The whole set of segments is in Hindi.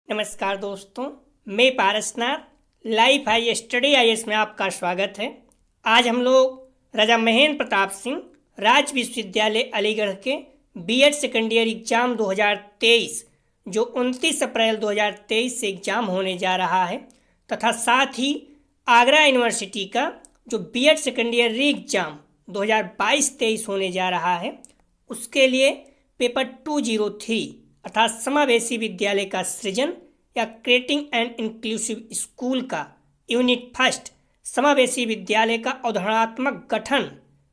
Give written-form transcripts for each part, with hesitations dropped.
नमस्कार दोस्तों, मैं Parasnath life high study IAS में आपका स्वागत है। आज हम लोग राजा महेंद्र प्रताप सिंह राज्य विश्वविद्यालय अलीगढ़ के बीएड सेकेंड ईयर एग्जाम 2023 जो 29 अप्रैल 2023 से एग्जाम होने जा रहा है तथा साथ ही आगरा यूनिवर्सिटी का जो BEd second year re exam 2022-23 होने जा रहा है, उसके लिए पेपर 203 अर्थात समावेशी विद्यालय का सृजन या क्रिएटिंग एंड इंक्लूसिव स्कूल का यूनिट फर्स्ट समावेशी विद्यालय का अवधारणात्मक गठन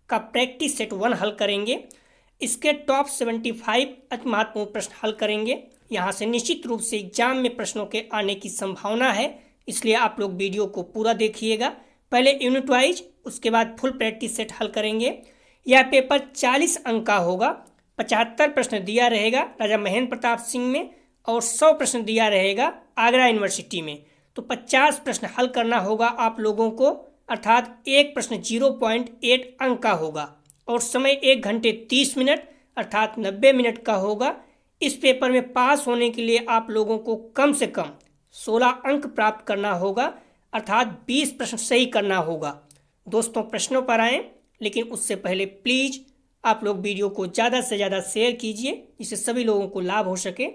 का प्रैक्टिस सेट 1 हल करेंगे। इसके टॉप 75 अति महत्वपूर्ण प्रश्न हल करेंगे। यहाँ से निश्चित रूप से एग्जाम में प्रश्नों के आने की संभावना है, इसलिए आप लोग वीडियो को पूरा देखिएगा। पहले यूनिट वाइज, उसके बाद फुल प्रैक्टिस सेट हल करेंगे। यह पेपर 40 अंक का होगा। 75 प्रश्न दिया रहेगा राजा महेंद्र प्रताप सिंह में और 100 प्रश्न दिया रहेगा आगरा यूनिवर्सिटी में। तो 50 प्रश्न हल करना होगा आप लोगों को, अर्थात एक प्रश्न 0.8 अंक का होगा और समय 1 घंटे 30 मिनट अर्थात 90 मिनट का होगा। इस पेपर में पास होने के लिए आप लोगों को कम से कम 16 अंक प्राप्त करना होगा, अर्थात 20 प्रश्न सही करना होगा। दोस्तों, प्रश्नों पर आएँ, लेकिन उससे पहले प्लीज़ आप लोग वीडियो को ज़्यादा से ज़्यादा शेयर कीजिए जिससे सभी लोगों को लाभ हो सके।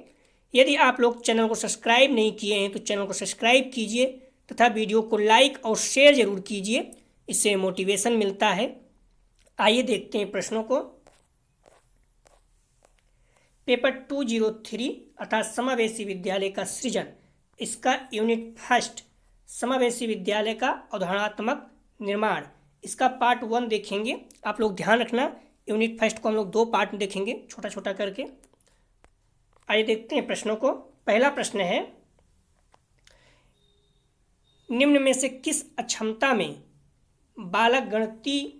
यदि आप लोग चैनल को सब्सक्राइब नहीं किए हैं तो चैनल को सब्सक्राइब कीजिए तथा वीडियो को लाइक और शेयर जरूर कीजिए, इससे मोटिवेशन मिलता है। आइए देखते हैं प्रश्नों को। पेपर 203 अर्थात समावेशी विद्यालय का सृजन, इसका यूनिट फर्स्ट समावेशी विद्यालय का अवधारणात्मक निर्माण, इसका पार्ट 1 देखेंगे। आप लोग ध्यान रखना, यूनिट फर्स्ट को हम लोग 2 पार्ट में देखेंगे, छोटा छोटा करके। आइए देखते हैं प्रश्नों को। पहला प्रश्न है, निम्न में से किस अक्षमता में बालक गणितीय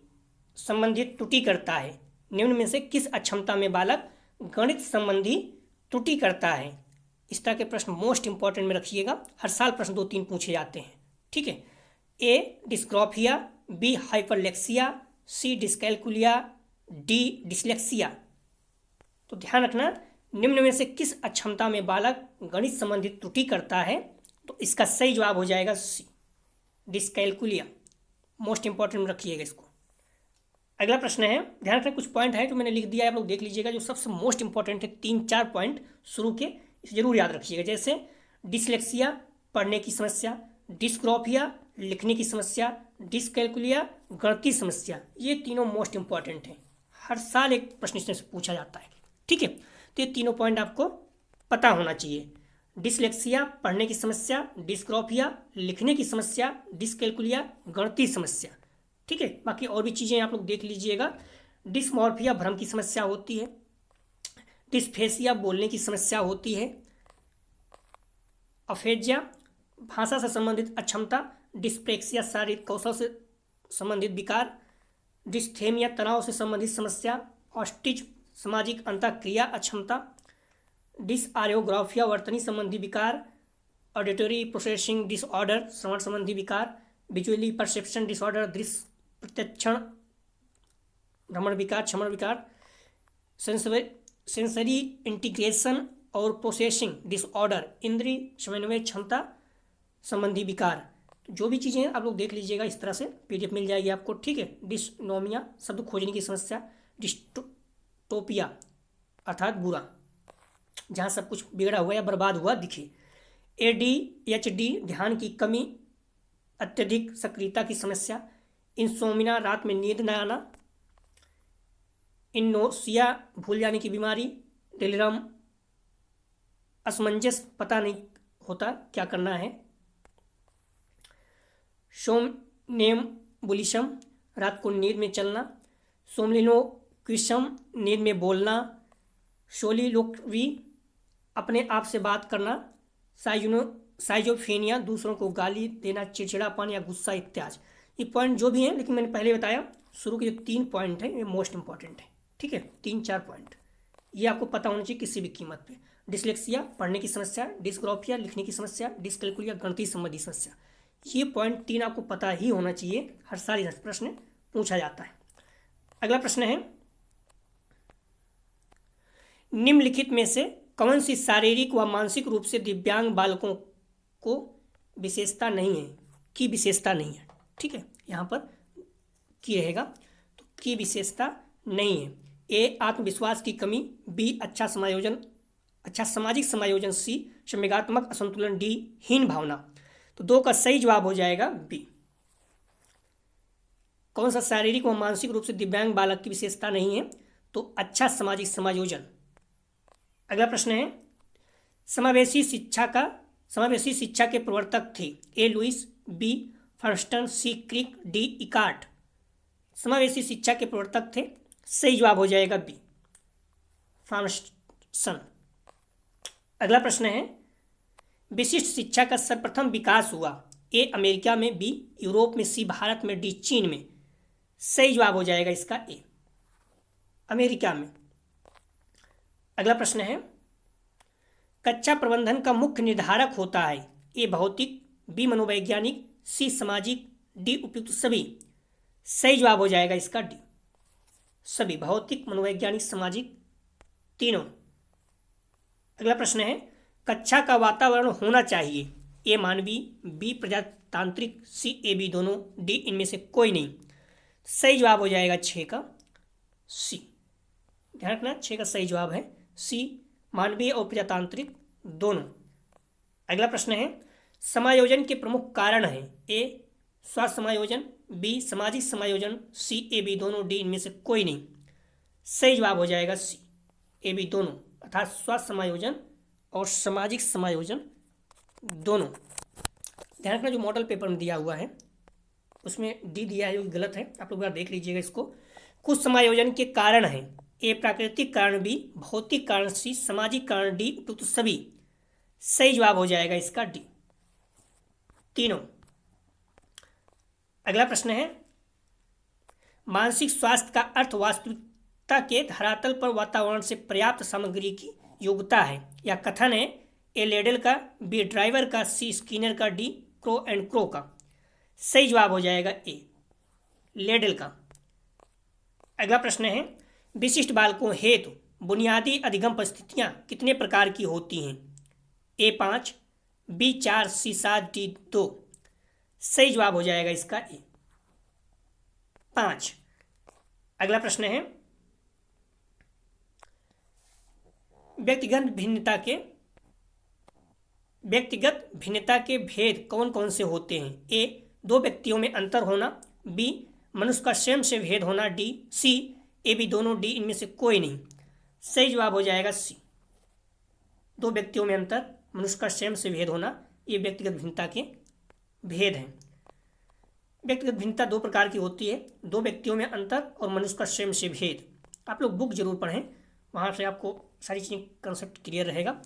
संबंधित त्रुटि करता है? निम्न में से किस अक्षमता में बालक गणित संबंधी त्रुटि करता है? इस तरह के प्रश्न मोस्ट इंपॉर्टेंट में रखिएगा, हर साल प्रश्न 2-3 पूछे जाते हैं। ठीक है। ए डिस्ग्राफिया, बी हाइपरलेक्सिया, सी डिस्कैल्कुलिया, डी डिसलेक्सिया। तो ध्यान रखना, निम्न में से किस अक्षमता में बालक गणित संबंधित त्रुटि करता है? तो इसका सही जवाब हो जाएगा सी डिस्कैल्कुलिया। मोस्ट इंपॉर्टेंट रखिएगा इसको। अगला प्रश्न है, ध्यान रखना, कुछ पॉइंट है जो मैंने लिख दिया है, आप लोग देख लीजिएगा। जो सबसे मोस्ट इंपॉर्टेंट है, 3-4 पॉइंट शुरू के, इसे जरूर याद रखिएगा। जैसे डिसलेक्सिया पढ़ने की समस्या, डिस्ग्राफिया लिखने की समस्या, डिस्कैल्कुलिया गणितीय समस्या, ये तीनों मोस्ट इंपॉर्टेंट हैं। हर साल एक प्रश्न इसमें से पूछा जाता है। ठीक है, तो ये तीनों पॉइंट आपको पता होना चाहिए। डिसलेक्सिया पढ़ने की समस्या, डिस्ग्राफिया लिखने की समस्या, डिस्कैल्कुलिया गणितीय समस्या। ठीक है, बाकी और भी चीज़ें आप लोग देख लीजिएगा। डिस्मॉर्फिया भ्रम की समस्या होती है, डिस्फेसिया बोलने की समस्या होती है, अफेजिया भाषा से संबंधित अक्षमता, डिस्प्रेक्सिया शारीरिक कौशल से संबंधित विकार, डिस्थेमिया तनाव से संबंधित समस्या, ऑस्टिज सामाजिक अंतःक्रिया अक्षमता, डिसआरियोग्राफिया वर्तनी संबंधी विकार, ऑडिटरी प्रोसेसिंग डिसऑर्डर श्रवण संबंधी विकार, विजुअली परसेप्शन डिसऑर्डर दृश्य प्रत्यक्षण भ्रमण विकार क्षमण विकार, सेंसरी इंटीग्रेशन और प्रोसेसिंग डिसऑर्डर इंद्रिय समन्वय क्षमता संबंधी विकार। जो भी चीज़ें आप लोग देख लीजिएगा, इस तरह से पीडीएफ मिल जाएगी आपको। ठीक है। डिसनोमिया शब्द खोजने की समस्या, डिस्टोपिया अर्थात बुरा, जहाँ सब कुछ बिगड़ा हुआ या बर्बाद हुआ दिखे, ADHD ध्यान की कमी, अत्यधिक सक्रियता की समस्या, इंसोमिना रात में नींद न आना, इनोसिया भूल जाने की बीमारी, डेलिरम असमंजस पता नहीं होता क्या करना है, सोमनेम्बुलिज्म रात को नींद में चलना, सोमनिलोक्विज्म नींद में बोलना, सोलिलोक्वी अपने आप से बात करना, साइजोफ्रेनिया दूसरों को गाली देना, चिड़चिड़ापन या गुस्सा इत्यादि। ये पॉइंट जो भी हैं, लेकिन मैंने पहले बताया शुरू के जो 3 पॉइंट हैं ये मोस्ट इंपॉर्टेंट है। ठीक है, 3-4 पॉइंट ये आपको पता होना चाहिए किसी भी कीमत पे। डिसलेक्सिया पढ़ने की समस्या, डिस्ग्राफिया लिखने की समस्या, डिस्कैल्कुलिया गणितीय संबंधी समस्या, ये पॉइंट 3 आपको पता ही होना चाहिए, हर साल यह प्रश्न पूछा जाता है। अगला प्रश्न है, निम्नलिखित में से कौन सी शारीरिक व मानसिक रूप से दिव्यांग बालकों को विशेषता नहीं है, की विशेषता नहीं है। ठीक है, यहाँ पर की रहेगा, तो की विशेषता नहीं है। ए आत्मविश्वास की कमी, बी अच्छा सामाजिक समायोजन, सी संवेगात्मक असंतुलन, डी हीन भावना। तो 2 का सही जवाब हो जाएगा बी। कौन सा शारीरिक व मानसिक रूप से दिव्यांग बालक की विशेषता नहीं है, तो अच्छा सामाजिक समायोजन। अगला प्रश्न है, समावेशी शिक्षा के प्रवर्तक थे। ए लुइस, बी फर्स्टन, सी क्रिक, डी इकार्ट। समावेशी शिक्षा के प्रवर्तक थे, सही जवाब हो जाएगा बी फर्स्टन। अगला प्रश्न है, विशिष्ट शिक्षा का सर्वप्रथम विकास हुआ। ए अमेरिका में, बी यूरोप में, सी भारत में, डी चीन में। सही जवाब हो जाएगा इसका ए, अमेरिका में। अगला प्रश्न है, कक्षा प्रबंधन का मुख्य निर्धारक होता है। ए भौतिक, बी मनोवैज्ञानिक, सी सामाजिक, डी उपयुक्त सभी। सही जवाब हो जाएगा इसका डी, सभी, भौतिक, मनोवैज्ञानिक, सामाजिक, तीनों। अगला प्रश्न है, कक्षा का वातावरण होना चाहिए। ए मानवीय, बी प्रजातांत्रिक, सी ए बी दोनों, डी इनमें से कोई नहीं। सही जवाब हो जाएगा 6 का सी। ध्यान रखना, 6 का सही जवाब है सी, मानवीय और प्रजातांत्रिक दोनों। अगला प्रश्न है, समायोजन के प्रमुख कारण हैं। ए स्वास्थ्य समायोजन, बी सामाजिक समायोजन, सी ए बी दोनों, डी इनमें से कोई नहीं। सही जवाब हो जाएगा सी, ए बी दोनों, अर्थात स्वास्थ्य समायोजन और सामाजिक समायोजन दोनों। ध्यान रखना, जो मॉडल पेपर में दिया हुआ है उसमें डी दिया है जो गलत है, आप लोग देख लीजिएगा इसको। कुछ समायोजन के कारण हैं। ए प्राकृतिक कारण, बी भौतिक कारण, सी सामाजिक कारण, डी उपयुक्त सभी। सही जवाब हो जाएगा इसका डी, तीनों। अगला प्रश्न है, मानसिक स्वास्थ्य का अर्थ वास्तविकता के धरातल पर वातावरण से पर्याप्त सामग्री की योग्यता है। या कथन है। ए लेडल का, बी ड्राइवर का, सी स्किनर का, डी क्रो एंड क्रो का। सही जवाब हो जाएगा ए, लेडल का। अगला प्रश्न है, विशिष्ट बालकों हेतु बुनियादी अधिगम परिस्थितियां कितने प्रकार की होती हैं। ए 5, बी 4, सी 7, डी 2। सही जवाब हो जाएगा इसका ए, 5। अगला प्रश्न है, व्यक्तिगत भिन्नता के भेद कौन कौन से होते हैं। ए 2 व्यक्तियों में अंतर होना, बी मनुष्य का स्वयं से भेद होना, डी सी ए बी दोनों, डी इनमें से कोई नहीं। सही जवाब हो जाएगा सी, 2 व्यक्तियों में अंतर, मनुष्य का स्वयं से भेद होना, ये व्यक्तिगत भिन्नता के भेद हैं। व्यक्तिगत भिन्नता 2 प्रकार की होती है, 2 व्यक्तियों में अंतर और मनुष्य का स्वयं से भेद। आप लोग बुक जरूर पढ़ें, वहाँ से आपको सारी चीज़ें कंसेप्ट क्लियर रहेगा।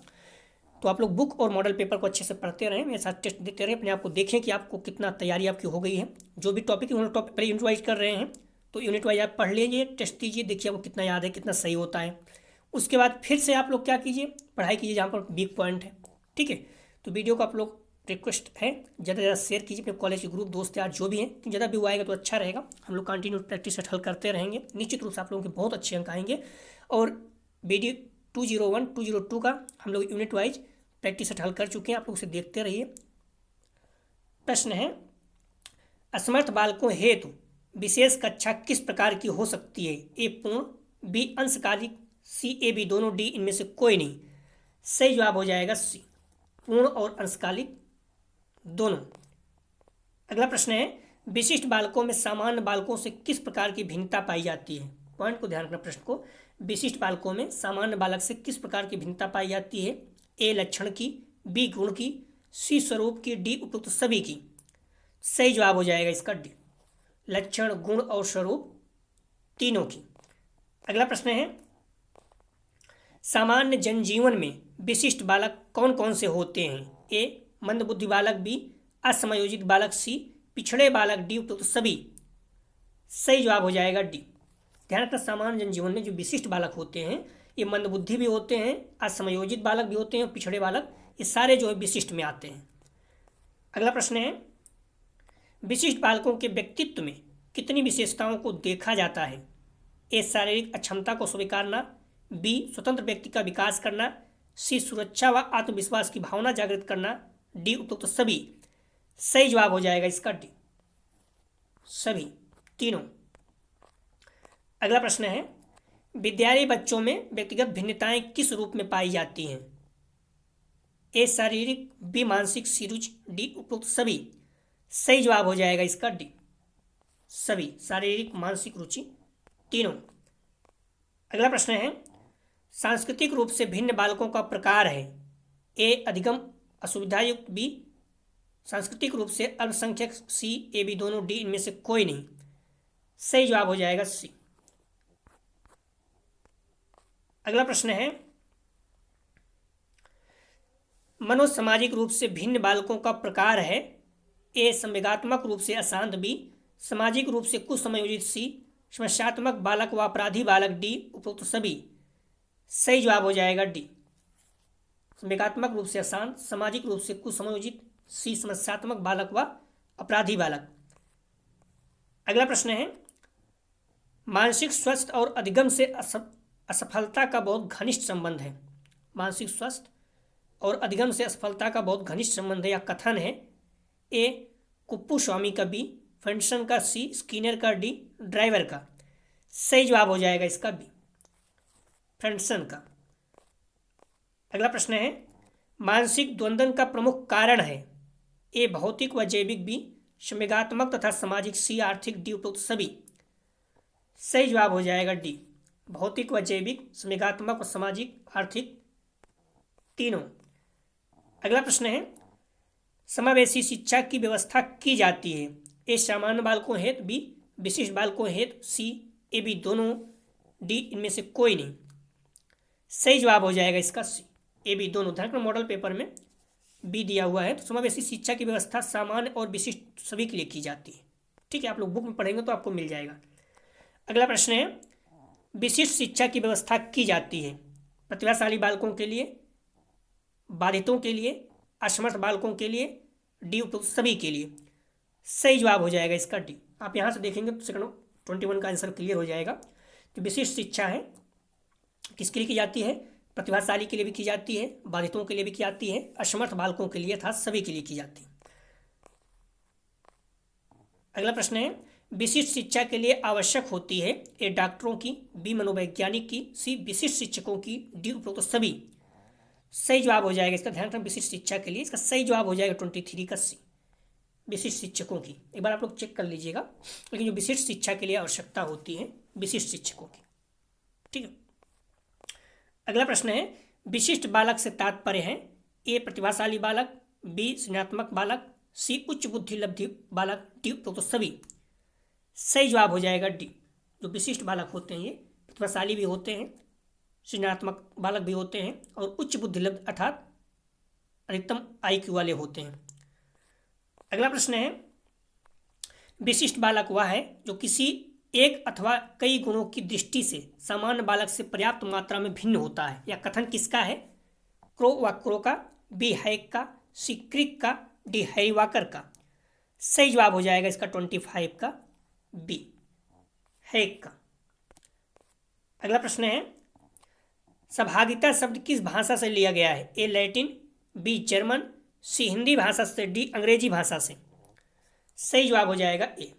तो आप लोग बुक और मॉडल पेपर को अच्छे से पढ़ते रहें, मेरे साथ टेस्ट देते रहें, अपने आप को देखें कि आपको कितना तैयारी आपकी हो गई है। जो भी टॉपिक है टॉपिक पहले यूनिट वाइज कर रहे हैं, तो यूनिट वाइज आप पढ़ लीजिए, टेस्ट दीजिए, देखिए आपको कितना याद है, कितना सही होता है। उसके बाद फिर से आप लोग क्या कीजिए, पढ़ाई कीजिए जहाँ पर वीक पॉइंट है। ठीक है, तो वीडियो को आप लोग रिक्वेस्ट है ज़्यादा से ज़्यादा शेयर कीजिए अपने कॉलेज के ग्रुप, दोस्त यार जो भी हैं, क्योंकि ज़्यादा व्यू आएगा तो अच्छा रहेगा। हम लोग कंटिन्यू प्रैक्टिस सेट हल करते रहेंगे, निश्चित रूप से आप लोगों के बहुत अच्छे अंक आएंगे। और वीडियो 201, 202 का हम लोग यूनिट वाइज प्रैक्टिस सेट हल कर चुके हैं, आप लोग उसे देखते रहिए। प्रश्न है, असमर्थ बालकों हेतु विशेष कक्षा किस प्रकार की हो सकती है। ए पूर्ण, बी अंशकालिक, सी ए बी दोनों, डी इनमें से कोई नहीं। सही जवाब हो जाएगा सी, पूर्ण और अंशकालिक दोनों। अगला प्रश्न है, विशिष्ट बालकों में सामान्य बालकों से किस प्रकार की भिन्नता पाई जाती है। पॉइंट को ध्यान रखना प्रश्न को, विशिष्ट बालकों में सामान्य बालक से किस प्रकार की भिन्नता पाई जाती है। ए लक्षण की, बी गुण की, सी स्वरूप की, डी उपयुक्त सभी की। सही जवाब हो जाएगा इसका डी, लक्षण, गुण और स्वरूप तीनों की। अगला प्रश्न है, सामान्य जनजीवन में विशिष्ट बालक कौन कौन से होते हैं। ए मंदबुद्धि बालक, बी असमयोजित बालक, सी पिछड़े बालक, डी उपयुक्त सभी। सही जवाब हो जाएगा डी। ध्यान रखना, सामान्य जनजीवन में जो विशिष्ट बालक होते हैं ये मंदबुद्धि भी होते हैं, असमयोजित बालक भी होते हैं और पिछड़े बालक, ये सारे जो है विशिष्ट में आते हैं। अगला प्रश्न है, विशिष्ट बालकों के व्यक्तित्व में कितनी विशेषताओं को देखा जाता है। ए शारीरिक अक्षमता को स्वीकारना, बी स्वतंत्र व्यक्ति का विकास करना, सी सुरक्षा व आत्मविश्वास की भावना जागृत करना, डी उपरोक्त सभी। सही जवाब हो जाएगा इसका डी, सभी तीनों। अगला प्रश्न है, विद्यालयी बच्चों में व्यक्तिगत भिन्नताएं किस रूप में पाई जाती हैं? ए शारीरिक, बी मानसिक, सी रुचि, डी उपरोक्त सभी। सही जवाब हो जाएगा इसका डी, सभी, शारीरिक, मानसिक, रुचि तीनों। अगला प्रश्न है, सांस्कृतिक रूप से भिन्न बालकों का प्रकार है? ए अधिगम असुविधायुक्त, बी सांस्कृतिक रूप से अल्पसंख्यक, सी ए बी दोनों, डी इनमें से कोई नहीं। सही जवाब हो जाएगा सी। अगला प्रश्न है, मनोसामाजिक रूप से भिन्न बालकों का प्रकार है? ए संवेगात्मक रूप से अशांत, बी सामाजिक रूप से कुसमयोजित, सी समस्यात्मक बालक व अपराधी बालक, डी उपरोक्त सभी। सही जवाब हो जाएगा डी, संवेगात्मक रूप से अशांत, सामाजिक रूप से कुसमयोजित, सी समस्यात्मक बालक व अपराधी बालक। अगला प्रश्न है, मानसिक स्वास्थ्य और अधिगम से असफलता का बहुत घनिष्ठ संबंध है। मानसिक स्वास्थ्य और अधिगम से असफलता का बहुत घनिष्ठ संबंध है या कथन है? ए कुप्पुस्वामी का, बी फर्नसन का, सी स्किनर का, डी ड्राइवर का। सही जवाब हो जाएगा इसका बी, फर्नसन का। अगला प्रश्न है, मानसिक द्वंद्व का प्रमुख कारण है? ए भौतिक व जैविक, बी संवेगात्मक तथा सामाजिक, सी आर्थिक, डी उपरोक्त सभी। सही जवाब हो जाएगा डी, भौतिक व जैविक, संवेगात्मक व सामाजिक, आर्थिक तीनों। अगला प्रश्न है, समावेशी शिक्षा की व्यवस्था की जाती है? ए सामान्य बालकों हेतु, बी विशिष्ट बालकों हेतु, सी ए बी दोनों, डी इनमें से कोई नहीं। सही जवाब हो जाएगा इसका सी, ए बी दोनों। ध्यान मॉडल पेपर में बी दिया हुआ है, तो समावेशी शिक्षा की व्यवस्था सामान्य और विशिष्ट सभी के लिए की जाती है। ठीक है, आप लोग बुक में पढ़ेंगे तो आपको मिल जाएगा। अगला प्रश्न है, विशिष्ट शिक्षा की व्यवस्था की जाती है प्रतिभाशाली बालकों के लिए, बाधितों के लिए, असमर्थ बालकों के लिए, डी उपरोक्त सभी के लिए। सही जवाब हो जाएगा इसका डी। आप यहाँ से देखेंगे तो सेकंड 21 का आंसर क्लियर हो जाएगा। तो विशिष्ट शिक्षा है किसके लिए की जाती है? प्रतिभाशाली के लिए भी की जाती है, बाधितों के लिए भी की जाती है, असमर्थ बालकों के लिए अर्थात सभी के लिए की जाती है। अगला प्रश्न है, विशिष्ट शिक्षा के लिए आवश्यक होती है? ए डॉक्टरों की, बी मनोवैज्ञानिक की, सी विशिष्ट शिक्षकों की, डी उपरोक्त सभी। सही जवाब हो जाएगा इसका, ध्यान रखें विशिष्ट शिक्षा के लिए इसका सही जवाब हो जाएगा 23 का सी, विशिष्ट शिक्षकों की। एक बार आप लोग चेक कर लीजिएगा, लेकिन जो विशिष्ट शिक्षा के लिए आवश्यकता होती है विशिष्ट शिक्षकों की। ठीक है, अगला प्रश्न है, विशिष्ट बालक से तात्पर्य है? ए प्रतिभाशाली बालक, बी सृजनात्मक बालक, सी उच्च बुद्धि लब्धि बालक, डी उपरोक्त सभी। सही जवाब हो जाएगा डी, जो विशिष्ट बालक होते हैं ये प्रतिभाशाली भी होते हैं, सृजनात्मक बालक भी होते हैं और उच्च बुद्धिलब्ध अर्थात अधिकतम IQ वाले होते हैं। अगला प्रश्न है, विशिष्ट बालक वह है जो किसी एक अथवा कई गुणों की दृष्टि से सामान्य बालक से पर्याप्त मात्रा में भिन्न होता है। यह कथन किसका है? क्रो व क्रो का, बी हैक का, सी क्रिक का, डी हैरी वॉकर का। सही जवाब हो जाएगा इसका 25 का बी, हैक का। अगला प्रश्न है, सहभागिता शब्द किस भाषा से लिया गया है? ए लैटिन, बी जर्मन, सी हिंदी भाषा से, डी अंग्रेजी भाषा से। सही जवाब हो जाएगा ए,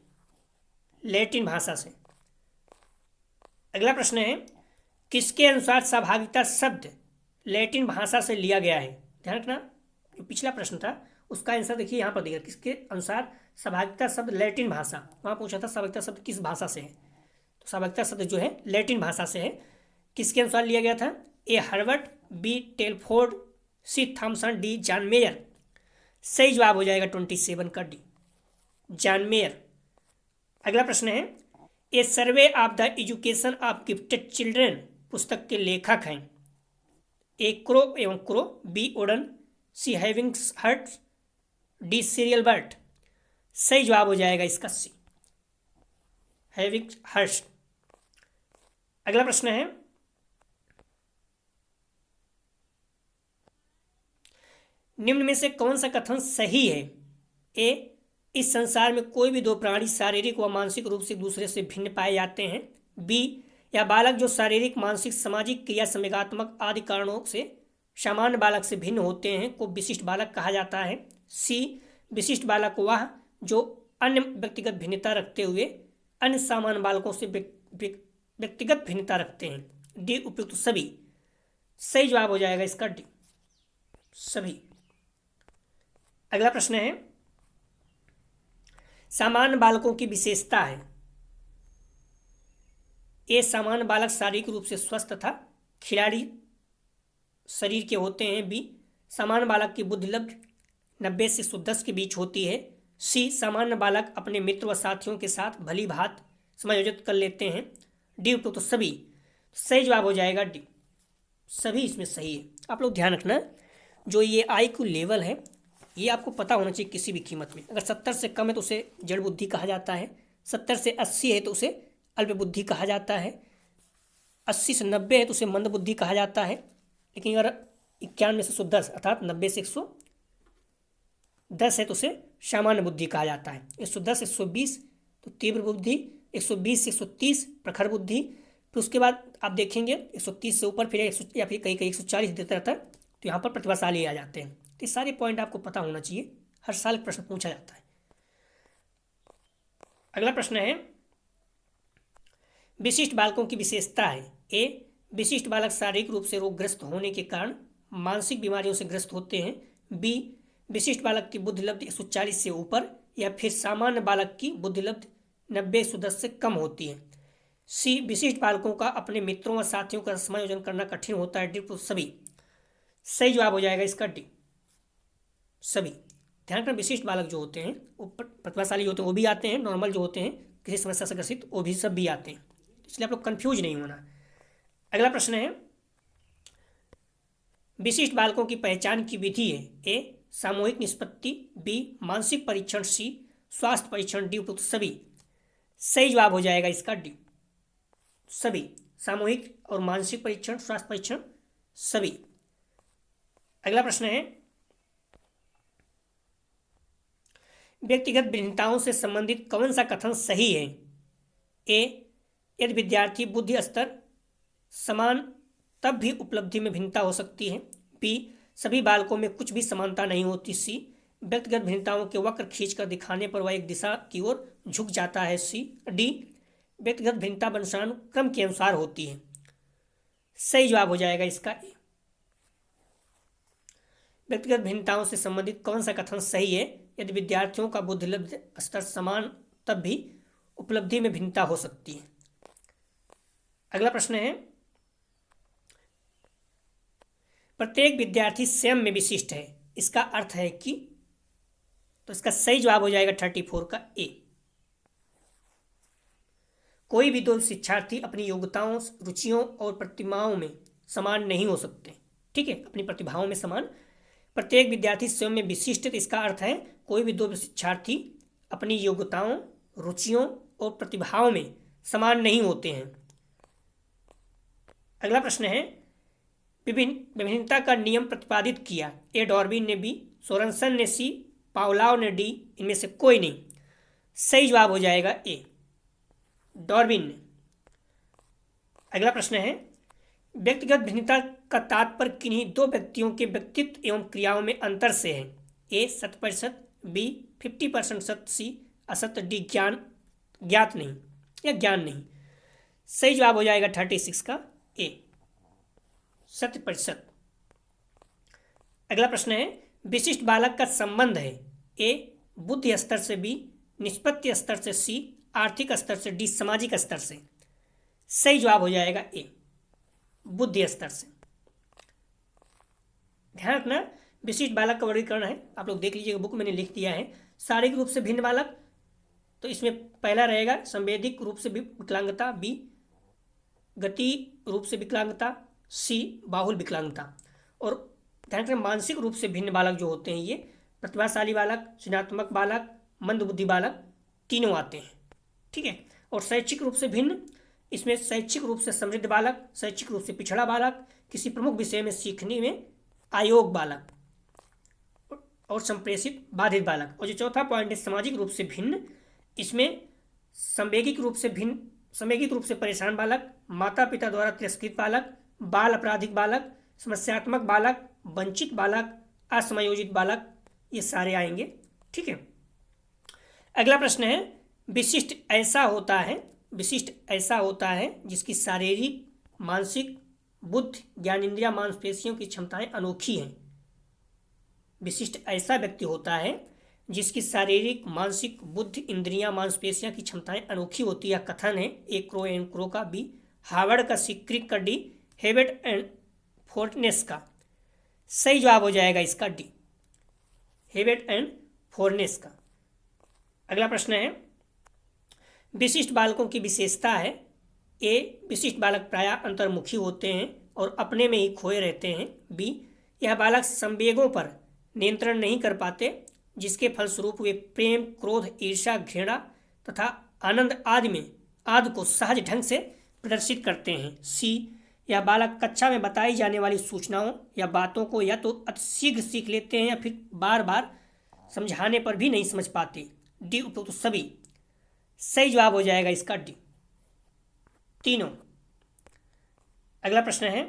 लैटिन भाषा से। अगला प्रश्न है, किसके अनुसार सहभागिता शब्द लैटिन भाषा से लिया गया है? ध्यान रखना, जो पिछला प्रश्न था उसका आंसर देखिए यहाँ पर दिया, किसके अनुसार सहभागिता शब्द लैटिन भाषा, वहाँ पूछा था सहभागिता शब्द किस भाषा से है, तो सहभागिता शब्द जो है लैटिन भाषा से है। किसके अनुसार लिया गया था? ए हर्बर्ट, बी टेलफोर्ड, सी थॉमसन, डी जॉन मेयर। सही जवाब हो जाएगा 27 का डी, जॉन मेयर। अगला प्रश्न है, A survey of the education of gifted children पुस्तक के लेखक हैं? ए क्रो एवं क्रो, बी ओडन, सी हैविंग्स हर्ट, डी सीरियल बर्ट। सही जवाब हो जाएगा इसका सी, हैविंग्स हर्ट। अगला प्रश्न है, निम्न में से कौन सा कथन सही है? ए इस संसार में कोई भी दो प्राणी शारीरिक व मानसिक रूप से दूसरे से भिन्न पाए जाते हैं। बी या बालक जो शारीरिक, मानसिक, सामाजिक क्रिया, संवेगात्मक आदि कारणों से सामान्य बालक से भिन्न होते हैं को विशिष्ट बालक कहा जाता है। सी, विशिष्ट बालक वह जो अन्य व्यक्तिगत भिन्नता रखते हुए अन्य सामान्य बालकों से व्यक्तिगत भिन्नता रखते हैं। डी, उपयुक्त सभी। सही जवाब हो जाएगा इसका डी, सभी। अगला प्रश्न है, सामान्य बालकों की विशेषता है। ए, सामान्य बालक शारीरिक रूप से स्वस्थ तथा खिलाड़ी शरीर के होते हैं। बी, सामान्य बालक की बुद्धि लगभग 90 से 110 के बीच होती है। सी, सामान्य बालक अपने मित्र व साथियों के साथ भली भांति समायोजित कर लेते हैं। डी, उपयुक्त सभी। सही जवाब हो जाएगा डी, सभी इसमें सही है। आप लोग ध्यान रखना, जो ये IQ लेवल है ये आपको पता होना चाहिए किसी भी कीमत में। अगर 70 से कम है तो उसे जड़ बुद्धि कहा जाता है, 70 से 80 है तो उसे अल्प बुद्धि कहा जाता है, 80 से 90 है तो उसे मंद बुद्धि कहा जाता है। लेकिन अगर 91 से 110 अर्थात 90 से 110 है तो उसे सामान्य बुद्धि कहा जाता है। 110 से 120 तो तीव्र बुद्धि, 120 से 130 प्रखर बुद्धि। फिर उसके बाद आप देखेंगे 130 से ऊपर फिर या फिर कहीं कहीं 140 देता रहता है तो यहाँ पर प्रतिभाशाली आ जाते हैं। तो ये सारे पॉइंट आपको पता होना चाहिए, हर साल प्रश्न पूछा जाता है। अगला प्रश्न है, विशिष्ट बालकों की विशेषता है। ए, विशिष्ट बालक शारीरिक रूप से रोगग्रस्त होने के कारण मानसिक बीमारियों से ग्रस्त होते हैं। बी, विशिष्ट बालक की बुद्धि लब्धि 140 से ऊपर या फिर सामान्य बालक की बुद्धि लब्धि 90-110 से कम होती है। सी, विशिष्ट बालकों का अपने मित्रों व साथियों का समायोजन करना कठिन होता है। डी, सभी। सही जवाब हो जाएगा इसका डी, सभी। ध्यान रखना, विशिष्ट बालक जो होते हैं वो प्रतिभाशाली होते हैं वो भी आते हैं, नॉर्मल जो होते हैं किसी समस्या से ग्रसित वो भी सब भी आते हैं, इसलिए आप लोग कंफ्यूज नहीं होना। अगला प्रश्न है, विशिष्ट बालकों की पहचान की विधि है। ए, सामूहिक निष्पत्ति। बी, मानसिक परीक्षण। सी, स्वास्थ्य परीक्षण। डी, उपयुक्त सभी। सही जवाब हो जाएगा इसका डी, सभी। सामूहिक और मानसिक परीक्षण, स्वास्थ्य परीक्षण, सभी। अगला प्रश्न है, व्यक्तिगत भिन्नताओं से संबंधित कौन सा कथन सही है। ए, यदि विद्यार्थी बुद्धि स्तर समान तब भी उपलब्धि में भिन्नता हो सकती है। बी, सभी बालकों में कुछ भी समानता नहीं होती। सी, व्यक्तिगत भिन्नताओं के वक्र खींचकर दिखाने पर वह एक दिशा की ओर झुक जाता है। सी, डी, व्यक्तिगत भिन्नता वंशानुक्रम के अनुसार होती है। सही जवाब हो जाएगा इसका ए, व्यक्तिगत भिन्नताओं से संबंधित कौन सा कथन सही है। यदि विद्यार्थियों का बुद्धि लब्धि स्तर समान तब भी उपलब्धि में भिन्नता हो सकती है। अगला प्रश्न है, प्रत्येक विद्यार्थी स्वयं में विशिष्ट है, इसका अर्थ है कि, तो इसका सही जवाब हो जाएगा 34 का ए। कोई भी दो शिक्षार्थी अपनी योग्यताओं, रुचियों और प्रतिभाओं में समान नहीं हो सकते। ठीक है, अपनी प्रतिभाओं में समान। प्रत्येक विद्यार्थी स्वयं में विशिष्ट है, तो इसका अर्थ है कोई भी दो शिक्षार्थी अपनी योग्यताओं, रुचियों और प्रतिभाओं में समान नहीं होते हैं। अगला प्रश्न है, विभिन्नता का नियम प्रतिपादित किया। ए, डार्विन ने। बी, सोरेनसन ने। सी, पावलोव ने। डी, इनमें से कोई नहीं। सही जवाब हो जाएगा ए, डार्विन ने। अगला प्रश्न है, व्यक्तिगत भिन्नता का तात्पर्य किन्हीं दो व्यक्तियों के व्यक्तित्व एवं क्रियाओं में अंतर से है। ए, 100%। बी, 50% सत्य। सी, असत्य। डी, ज्ञात नहीं या ज्ञान नहीं। सही जवाब हो जाएगा 36 का ए, 100%। अगला प्रश्न है, विशिष्ट बालक का संबंध है। ए, बुद्धि स्तर से। बी, निष्पत्ति स्तर से। सी, आर्थिक स्तर से। डी, सामाजिक स्तर से। सही जवाब हो जाएगा ए, बुद्धि स्तर से। ध्यान रखना, विशिष्ट बालक का वर्गीकरण है, आप लोग देख लीजिएगा, बुक मैंने लिख दिया है। शारीरिक रूप से भिन्न बालक, तो इसमें पहला रहेगा संवेदिक रूप से विकलांगता। बी, गति रूप से विकलांगता। सी, बाहुल विकलांगता। और ध्यान रखना, मानसिक रूप से भिन्न बालक जो होते हैं ये प्रतिभाशाली बालक, सृजनात्मक बालक, मंदबुद्धि बालक तीनों आते हैं। ठीक है, और शैक्षिक रूप से भिन्न, इसमें शैक्षिक रूप से समृद्ध बालक, शैक्षिक रूप से पिछड़ा बालक, किसी प्रमुख विषय में सीखने में अयोग्य बालक और संप्रेषित बाधित बालक। और जो चौथा पॉइंट है सामाजिक रूप से भिन्न, इसमें संवेगिक रूप से भिन्न, संवेगिक रूप से परेशान बालक, माता पिता द्वारा तिरस्कृत बालक, बाल आपराधिक बालक, समस्यात्मक बालक, वंचित बालक, असमयोजित बालक, ये सारे आएंगे। ठीक है। अगला प्रश्न है, विशिष्ट ऐसा होता है जिसकी शारीरिक, मानसिक, बुद्धि, ज्ञानेंद्रिय, मांसपेशियों की क्षमताएं अनोखी हैं। विशिष्ट ऐसा व्यक्ति होता है जिसकी शारीरिक, मानसिक, बुद्धि, इंद्रियां, मांसपेशियों की क्षमताएं अनोखी होती है। कथन है ए क्रो एंड क्रो का, बी हार्वर्ड का, सी क्रिक का, डी हेवेट एंड फोर्नेस का। सही जवाब हो जाएगा इसका डी, हेवेट एंड फोर्नेस का। अगला प्रश्न है, विशिष्ट बालकों की विशेषता है। ए विशिष्ट बालक प्रायः अंतर्मुखी होते हैं और अपने में ही खोए रहते हैं। बी यह बालक संवेगों पर नियंत्रण नहीं कर पाते, जिसके फलस्वरूप वे प्रेम, क्रोध, ईर्ष्या, घृणा तथा आनंद आदि को सहज ढंग से प्रदर्शित करते हैं। सी यह बालक कक्षा में बताई जाने वाली सूचनाओं या बातों को या तो अतिशीघ्र सीख लेते हैं या फिर बार बार समझाने पर भी नहीं समझ पाते। डी उपयुक्त सभी। सही जवाब हो जाएगा इसका डी, तीनों। अगला प्रश्न है,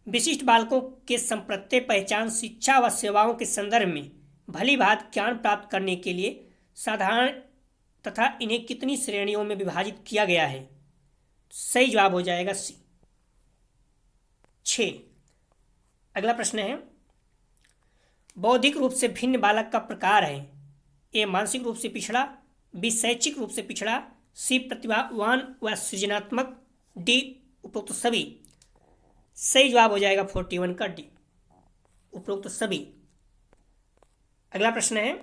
विशिष्ट बालकों के संप्रत्य पहचान, शिक्षा व सेवाओं के संदर्भ में भली भांति ज्ञान प्राप्त करने के लिए साधारण तथा इन्हें कितनी श्रेणियों में विभाजित किया गया है। सही जवाब हो जाएगा सी, 6। अगला प्रश्न है, बौद्धिक रूप से भिन्न बालक का प्रकार है। ए मानसिक रूप से पिछड़ा, बी शैक्षिक रूप से पिछड़ा, सी प्रतिभावान व सृजनात्मक, डी उपरोक्त सभी। सही जवाब हो जाएगा 41 का डी, उपरोक्त सभी। अगला प्रश्न है,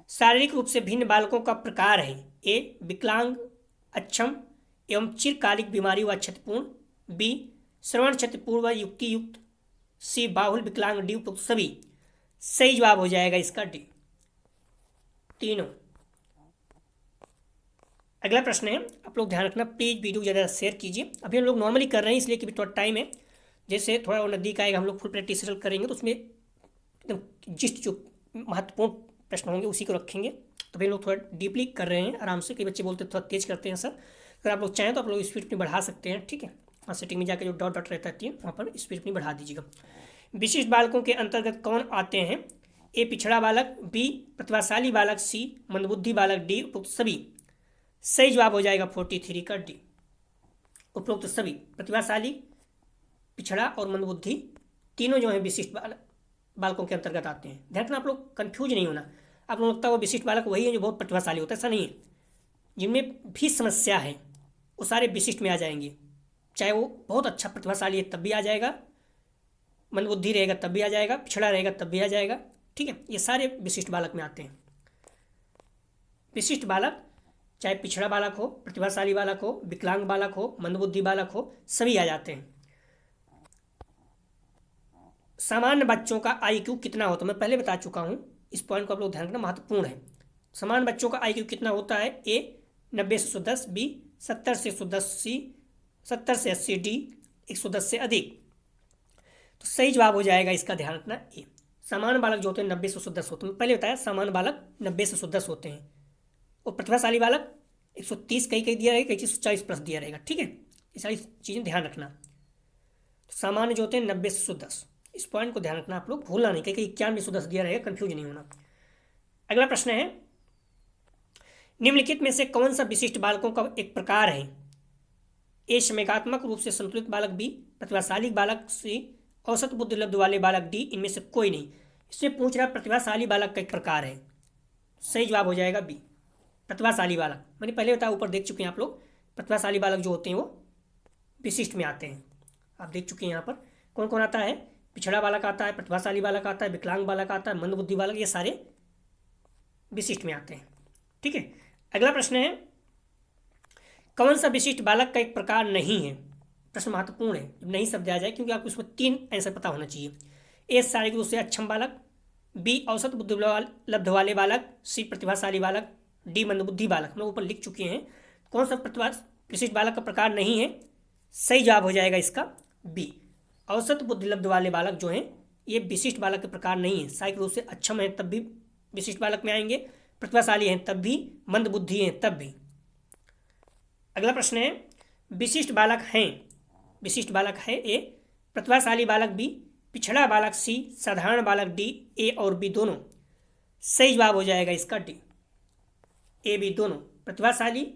शारीरिक रूप से भिन्न बालकों का प्रकार है। ए विकलांग, अक्षम एवं चिरकालिक बीमारी व क्षतिपूर्ण, बी श्रवण क्षतिपूर्ण व युक्तियुक्त, सी बाहुल विकलांग, डी उपरोक्त सभी। सही जवाब हो जाएगा इसका डी, तीनों। अगला प्रश्न है, आप लोग ध्यान रखना, प्लीज वीडियो ज़्यादा शेयर कीजिए। अभी हम लोग नॉर्मली कर रहे हैं इसलिए कि थोड़ा टाइम है। जैसे थोड़ा और नज़दीक आएगा, हम लोग फुल प्रैक्टिस करेंगे तो उसमें एकदम जिस्ट जो महत्वपूर्ण प्रश्न होंगे उसी को रखेंगे। तो हम लोग थोड़ा डीपली कर रहे हैं आराम से। कई बच्चे बोलते हैं थोड़ा तेज करते हैं सर। अगर आप लोग चाहें तो आप लोग स्पीड अपनी बढ़ा सकते हैं। ठीक है, और सेटिंग में जाकर जो डॉट डॉट रहता है वहाँ पर स्पीड अपनी बढ़ा दीजिएगा। विशिष्ट बालकों के अंतर्गत कौन आते हैं। ए पिछड़ा बालक, बी प्रतिभाशाली बालक, सी मंदबुद्धि बालक, डी उपरोक्त सभी। सही जवाब हो जाएगा 43 का डी, उपरोक्त सभी। प्रतिभाशाली, पिछड़ा और मंदबुद्धि तीनों जो है विशिष्ट बालकों के अंतर्गत आते हैं। ध्यान रखना, आप लोग कंफ्यूज नहीं होना। आप लोग लगता है वो विशिष्ट बालक वही है जो बहुत प्रतिभाशाली होता है, ऐसा नहीं है। जिनमें भी समस्या है वो सारे विशिष्ट में आ जाएंगे। चाहे वो बहुत अच्छा प्रतिभाशाली है तब भी आ जाएगा, मंदबुद्धि रहेगा तब भी आ जाएगा, पिछड़ा रहेगा तब भी आ जाएगा। ठीक है, ये सारे विशिष्ट बालक में आते हैं। विशिष्ट बालक चाहे पिछड़ा बालक हो, प्रतिभाशाली बालक हो, विकलांग बालक हो, मंदबुद्धि बालक हो, सभी आ जाते हैं। सामान्य बच्चों का IQ कितना होता है, मैं पहले बता चुका हूँ। इस पॉइंट को आप लोग ध्यान रखना, महत्वपूर्ण है। सामान्य बच्चों का IQ कितना होता है। ए 90 से 110, बी 70 से 110, सी 70 से 80, डी 110 से अधिक। तो सही जवाब हो जाएगा इसका, ध्यान रखना ए। सामान्य बालक जो होते हैं 90 से 110 होते हैं। मैं पहले बताया सामान्य बालक 90 से 110 होते हैं और प्रतिभाशाली बालक 130 कहीं दिया रहेगा, कहीं 140 प्लस दिया रहेगा। ठीक है, ये सारी चीज़ें ध्यान रखना। तो सामान्य जो होते हैं 90 से 110, इस पॉइंट को ध्यान रखना, आप लोग भूलना नहीं, कहीं 91 110 दिया रहेगा, कंफ्यूज नहीं होना। अगला प्रश्न है, निम्नलिखित में से कौन सा विशिष्ट बालकों का एक प्रकार है। ए संवेगात्मक रूप से संतुलित बालक, बी प्रतिभाशाली बालक, सी औसत बुद्धि उपलब्ध वाले बालक, डी इनमें से कोई नहीं। इसमें पूछ रहा प्रतिभाशाली बालक का एक प्रकार है। सही जवाब हो जाएगा बी प्रतिभाशाली बालक। मैंने पहले बताया, ऊपर देख चुके हैं आप लोग। प्रतिभाशाली बालक जो होते हैं वो विशिष्ट में आते हैं। आप देख चुके हैं यहाँ पर कौन कौन आता है। पिछड़ा बालक आता है, प्रतिभाशाली बालक आता है, विकलांग बालक आता है, मंदबुद्धि बालक, ये सारे विशिष्ट में आते हैं। ठीक है, अगला प्रश्न है, कौन सा विशिष्ट बालक का एक प्रकार नहीं है। प्रश्न महत्वपूर्ण है, जब नहीं शब्द आ जाए, क्योंकि आपको इसमें 3 आंसर पता होना चाहिए। ए शारीरिक रूप से अक्षम बालक, बी औसत बुद्धि उपलब्ध वाले बालक, सी प्रतिभाशाली बालक, डी मंदबुद्धि बालक। हम लोग ऊपर लिख चुके हैं कौन सा विशिष्ट बालक का प्रकार नहीं है। सही जवाब हो जाएगा इसका बी औसत बुद्धि उपलब्ध वाले बालक जो हैं ये विशिष्ट बालक के प्रकार नहीं है। शारीरिक रूप से अक्षम है तब भी विशिष्ट बालक में आएंगे, प्रतिभाशाली हैं तब भी, मंदबुद्धि हैं तब भी। अगला प्रश्न है, विशिष्ट बालक है ए प्रतिभाशाली बालक, बी पिछड़ा बालक सी, साधारण बालक डी, ए और बी दोनों। सही जवाब हो जाएगा इसका डी, ए बी दोनों। प्रतिभाशाली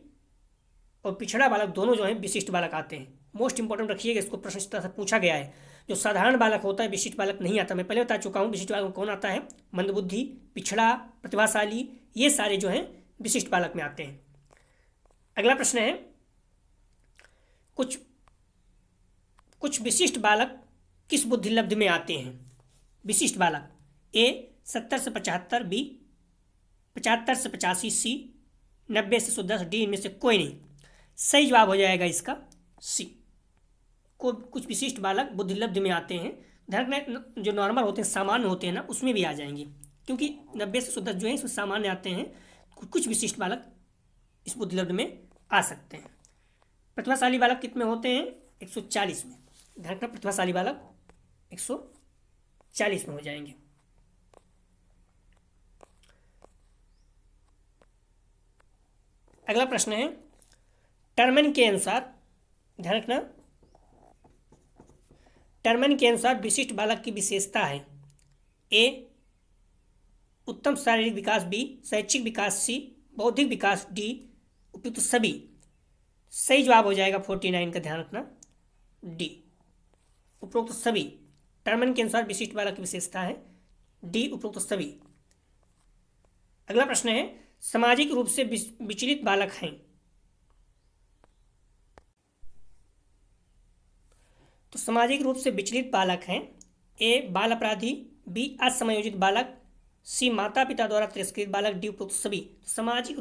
और पिछड़ा बालक दोनों जो है विशिष्ट बालक आते हैं। मोस्ट इंपॉर्टेंट रखिएगा, इसको प्रश्न इस तरह से पूछा गया है। जो साधारण बालक होता है विशिष्ट बालक नहीं आता। मैं पहले बता चुका हूँ विशिष्ट बालक कौन आता है, मंदबुद्धि, पिछड़ा, प्रतिभाशाली, ये सारे जो हैं विशिष्ट बालक में आते हैं। अगला प्रश्न है, कुछ विशिष्ट बालक किस बुद्धि लब्ध में आते हैं? विशिष्ट बालक, ए 70 से 75, बी 75 से 85, सी 90 से 110, डी इनमें से कोई नहीं। सही जवाब हो जाएगा इसका सी, को कुछ विशिष्ट बालक बुद्धि लब्ध में आते हैं। ध्यान रखना, जो नॉर्मल होते हैं, सामान्य होते हैं ना, उसमें भी आ जाएंगे, क्योंकि 90 से 110 जो है इसमें सामान्य आते हैं। कुछ विशिष्ट बालक इस बुद्धि लब्ध में आ सकते हैं। प्रतिभाशाली बालक कितने होते हैं? 140 में। ध्यान रखना, प्रतिभाशाली बालक 140 में हो जाएंगे। अगला प्रश्न है, टर्मन के अनुसार, ध्यान रखना, टर्मन के अनुसार विशिष्ट बालक की विशेषता है। ए उत्तम शारीरिक विकास, बी शैक्षिक विकास, सी बौद्धिक विकास, डी उपयुक्त सभी। सही जवाब हो जाएगा 49 का, ध्यान रखना डी, उपरोक्त सभी। टर्मन के अनुसार विशिष्ट बालक की विशेषता है डी, उपरोक्त सभी। अगला प्रश्न है, सामाजिक रूप से विचलित बालक हैं। तो सामाजिक रूप से विचलित बालक हैं, ए बाल अपराधी, बी असमयोजित बालक, सी माता पिता द्वारा तिरस्कृत बालक, डी उपरोक्त सभी। सामाजिक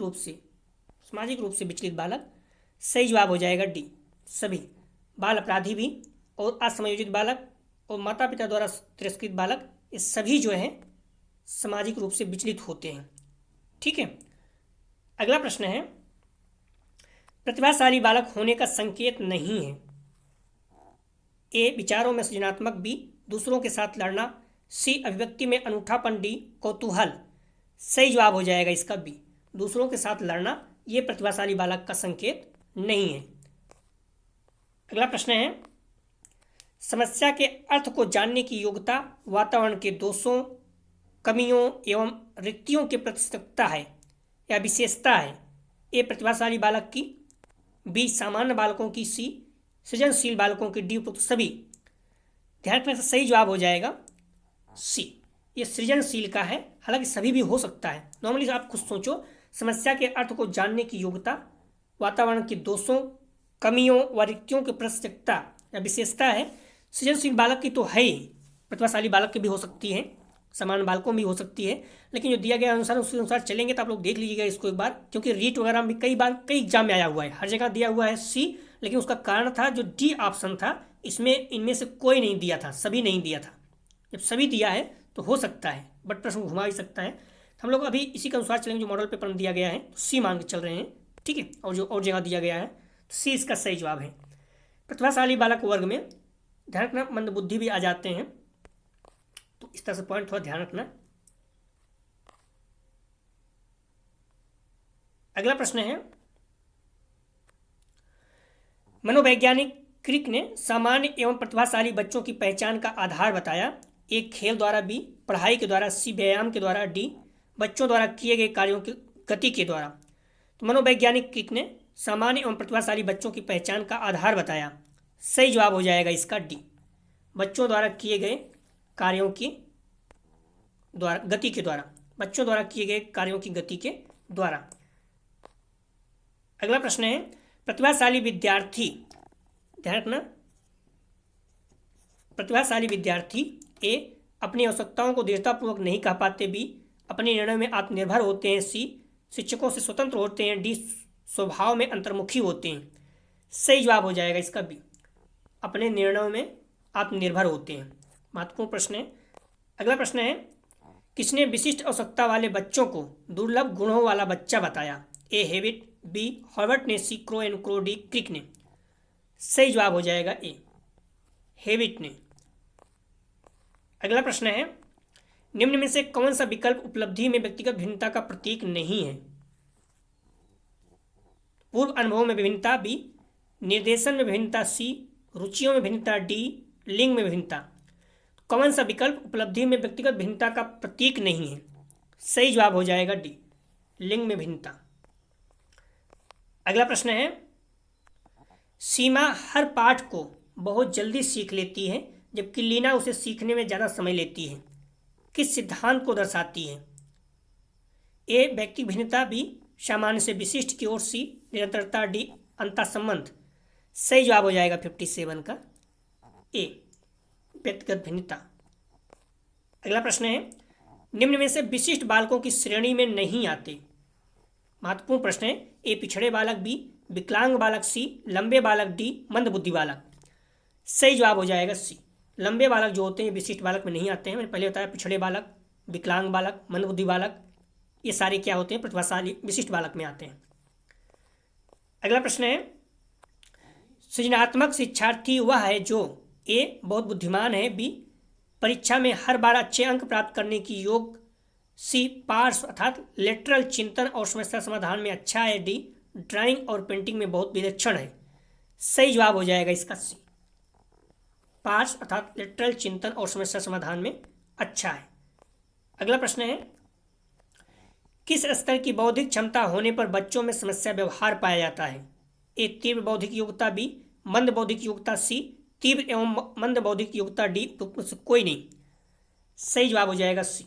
रूप से विचलित बालक, सही जवाब हो जाएगा डी, सभी। बाल अपराधी भी और असमयोजित बालक और माता पिता द्वारा तिरस्कृत बालक, ये सभी जो हैं सामाजिक रूप से विचलित होते हैं। ठीक है। अगला प्रश्न है, प्रतिभाशाली बालक होने का संकेत नहीं है। ए विचारों में सृजनात्मक, बी दूसरों के साथ लड़ना, सी अभिव्यक्ति में अनूठापन, डी कौतूहल। सही जवाब हो जाएगा इसका बी, दूसरों के साथ लड़ना, ये प्रतिभाशाली बालक का संकेत नहीं है। अगला प्रश्न है, समस्या के अर्थ को जानने की योग्यता वातावरण के दोषों, कमियों एवं रिक्तियों के प्रति सतर्कता है या विशेषता है। ए प्रतिभाशाली बालक की, बी सामान्य बालकों की, सी सृजनशील बालकों की, डी उपरोक्त सभी। ध्यान रखने से सही जवाब हो जाएगा सी, ये सृजनशील का है, हालांकि सभी भी हो सकता है। नॉर्मली आप खुद सोचो, समस्या के अर्थ को जानने की योग्यता वातावरण के दोषों, कमियों व रिक्तियों की प्रति सतर्कता या विशेषता है। सृजनशील बालक की तो है ही, प्रतिभाशाली बालक की भी हो सकती है, सामान्य बालकों भी हो सकती है, लेकिन जो दिया गया अनुसार उसके अनुसार चलेंगे तो आप लोग देख लीजिएगा इसको एक बार, क्योंकि रीट वगैरह में कई एग्जाम में आया हुआ है, हर जगह दिया हुआ है सी, लेकिन उसका कारण था जो डी ऑप्शन था, इसमें इनमें से कोई नहीं दिया था, सभी नहीं दिया था। जब सभी दिया है तो हो सकता है, बट प्रश्न घुमा भी सकता है। तो हम लोग अभी इसी के अनुसार चलेंगे, जो मॉडल पेपर में दिया गया है तो सी मान के चल रहे हैं। ठीक है, और जो और जगह दिया गया है तो सी इसका सही जवाब है। प्रतिभाशाली बालक वर्ग में ध्यान रखना मंदबुद्धि भी आ जाते हैं, तो इस तरह से पॉइंट थोड़ा ध्यान रखना। अगला प्रश्न है, मनोवैज्ञानिक क्रिक ने सामान्य एवं प्रतिभाशाली बच्चों की पहचान का आधार बताया। एक खेल द्वारा, बी पढ़ाई के द्वारा, सी व्यायाम के द्वारा, डी बच्चों द्वारा किए गए कार्यों की गति के द्वारा। तो मनोवैज्ञानिक क्रिक ने सामान्य एवं प्रतिभाशाली बच्चों की पहचान का आधार बताया। सही जवाब हो जाएगा इसका डी, बच्चों द्वारा किए गए कार्यों की द्वारा, गति के द्वारा, बच्चों द्वारा किए गए कार्यों की गति के द्वारा। अगला प्रश्न है, प्रतिभाशाली विद्यार्थी, ध्यान रखना, प्रतिभाशाली विद्यार्थी ए अपनी आवश्यकताओं को दृढ़तापूर्वक नहीं कह पाते, बी अपने निर्णय में आत्मनिर्भर होते हैं, सी शिक्षकों से स्वतंत्र होते हैं, डी स्वभाव में अंतर्मुखी होते हैं। सही जवाब हो जाएगा इसका बी, अपने निर्णयों में आत्मनिर्भर होते हैं। महत्वपूर्ण प्रश्न है। अगला प्रश्न है, किसने विशिष्ट आवश्यकता वाले बच्चों को दुर्लभ गुणों वाला बच्चा बताया। ए हेविट, बी हॉवर्ट ने, सी क्रो एंड क्रो, डी क्रिक ने। सही जवाब हो जाएगा ए, हेविट ने। अगला प्रश्न है, निम्न में से कौन सा विकल्प उपलब्धि में व्यक्तिगत भिन्नता का प्रतीक नहीं है। पूर्व अनुभव में विभिन्नता, बी निर्देशन में विभिन्नता, सी रुचियों में भिन्नता, डी लिंग में विभिन्नता। कौन सा विकल्प उपलब्धि में व्यक्तिगत भिन्नता का प्रतीक नहीं है? सही जवाब हो जाएगा डी, लिंग में भिन्नता। अगला प्रश्न है, सीमा हर पाठ को बहुत जल्दी सीख लेती है जबकि लीना उसे सीखने में ज़्यादा समय लेती है, किस सिद्धांत को दर्शाती है? ए व्यक्ति भिन्नता, बी सामान्य से विशिष्ट की ओर, सी निरंतरता, डी अंतःसंबंध। सही जवाब हो जाएगा 57 का ए, व्यक्तिगत भिन्नता। अगला प्रश्न है, निम्न में से विशिष्ट बालकों की श्रेणी में नहीं आते। महत्वपूर्ण प्रश्न है। ए पिछड़े बालक, बी विकलांग बालक, सी लंबे बालक, डी मंदबुद्धि बालक। सही जवाब हो जाएगा सी, लंबे बालक जो होते हैं विशिष्ट बालक में नहीं आते हैं। मैंने पहले बताया पिछड़े बालक, विकलांग बालक, मंदबुद्धि बालक, ये सारे क्या होते हैं? प्रतिभाशाली विशिष्ट बालक में आते हैं। अगला प्रश्न है, सृजनात्मक शिक्षार्थी वह है जो ए बहुत बुद्धिमान है, बी परीक्षा में हर बार अच्छे अंक प्राप्त करने की योग, सी पार्श्व अर्थात लेटरल चिंतन और समस्या समाधान में अच्छा है, डी ड्राइंग और पेंटिंग में बहुत विलक्षण है। सही जवाब हो जाएगा इसका सी, पार्श्व अर्थात लेटरल चिंतन और समस्या समाधान में अच्छा है। अगला प्रश्न है, किस स्तर की बौद्धिक क्षमता होने पर बच्चों में समस्या व्यवहार पाया जाता है? ए तीव्र बौद्धिक योग्यता, बी मंद बौद्धिक योग्यता, सी तीव्र एवं मंद बौद्धिक योग्यता, डी कोई नहीं। सही जवाब हो जाएगा सी,